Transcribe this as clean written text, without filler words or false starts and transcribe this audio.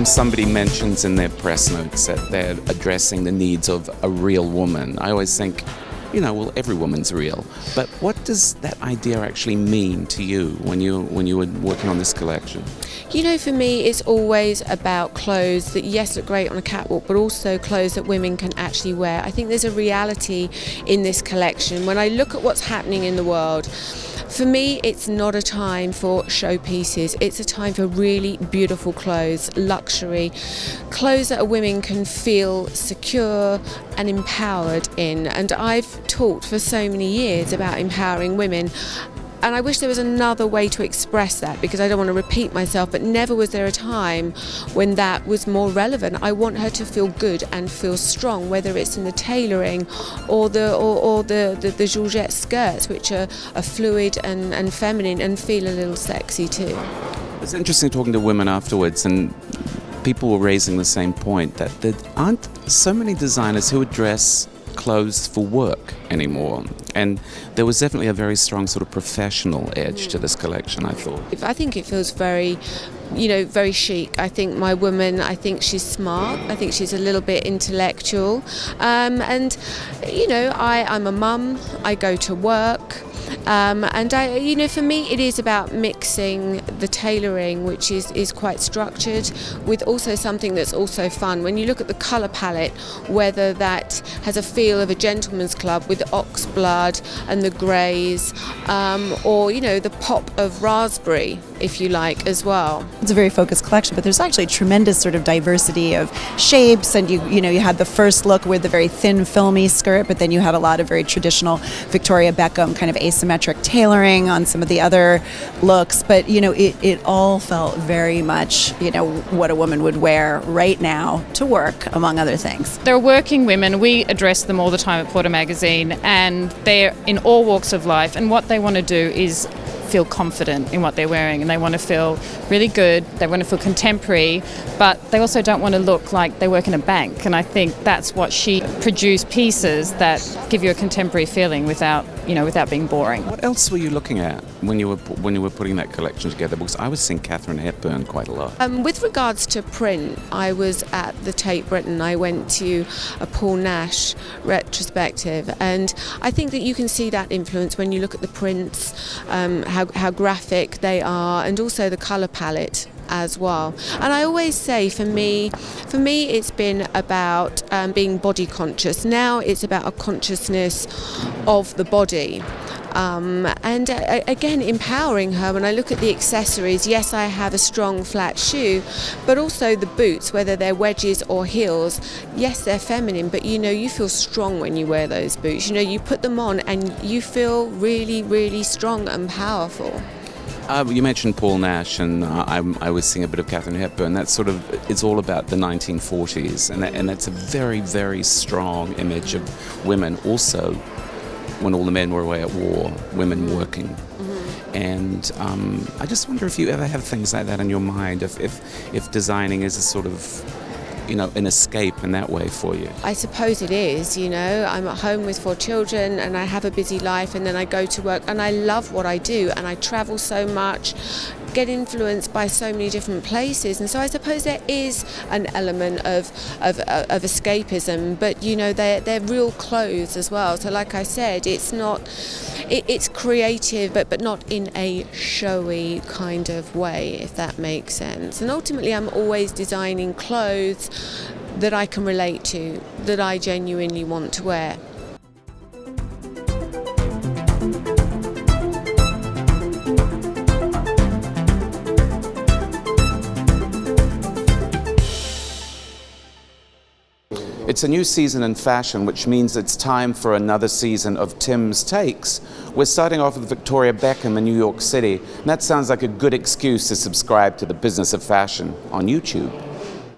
Somebody mentions in their press notes that they're addressing the needs of a real woman. I always think, well, every woman's real. But what does that idea actually mean to you when you were working on this collection? For me, it's always about clothes that, yes, look great on a catwalk, but also clothes that women can actually wear. I think there's a reality in this collection. When I look at what's happening in the world, for me, it's not a time for showpieces. It's a time for really beautiful clothes, luxury, clothes that women can feel secure and empowered in. And I've talked for so many years about empowering women. And I wish there was another way to express that, because I don't want to repeat myself, but never was there a time when that was more relevant. I want her to feel good and feel strong, whether it's in the tailoring or the Georgette skirts, which are fluid and feminine and feel a little sexy too. It's interesting talking to women afterwards, and people were raising the same point, that there aren't so many designers who would dress clothes for work anymore, and there was definitely a very strong sort of professional edge to this collection, I thought. I think it feels very very chic. I think my woman, I think she's smart, I think she's a little bit intellectual, and I'm a mum, I go to work, and for me it is about mixing the tailoring, which is quite structured, with also something that's also fun. When you look at the colour palette, whether that has a feel of a gentleman's club with the ox blood and the greys, or the pop of raspberry, if you like, as well. It's a very focused collection, but there's actually tremendous sort of diversity of shapes, and you had the first look with the very thin filmy skirt, but then you had a lot of very traditional Victoria Beckham kind of asymmetric tailoring on some of the other looks, but it all felt very much what a woman would wear right now to work, among other things. They're working women. We address them all the time at Porter Magazine, and they're in all walks of life, and what they want to do is feel confident in what they're wearing, and they want to feel really good, they want to feel contemporary, but they also don't want to look like they work in a bank. And I think that's what she produced, pieces that give you a contemporary feeling without being boring. What else were you looking at when you were putting that collection together? Because I was seeing Katharine Hepburn quite a lot. With regards to print, I was at the Tate Britain. I went to a Paul Nash retrospective, and I think that you can see that influence when you look at the prints, how graphic they are, and also the colour palette as well. And I always say, for me it's been about being body conscious. Now it's about a consciousness of the body. And again, empowering her. When I look at the accessories, yes, I have a strong flat shoe, but also the boots, whether they're wedges or heels, yes, they're feminine, but you feel strong when you wear those boots. You put them on and you feel really, really strong and powerful. You mentioned Paul Nash, and I was seeing a bit of Katharine Hepburn. That's sort of, it's all about the 1940s, and that's a very, very strong image of women. Also, when all the men were away at war, women working. Mm-hmm. And I just wonder if you ever have things like that in your mind, if designing is a sort of, an escape in that way for you. I suppose it is, I'm at home with 4 children and I have a busy life, and then I go to work and I love what I do, and I travel so much, get influenced by so many different places, and so I suppose there is an element of escapism, but they're real clothes as well. So like I said, it's creative, but not in a showy kind of way, if that makes sense. And ultimately I'm always designing clothes that I can relate to, that I genuinely want to wear. It's a new season in fashion, which means it's time for another season of Tim's Takes. We're starting off with Victoria Beckham in New York City, and that sounds like a good excuse to subscribe to the Business of Fashion on YouTube.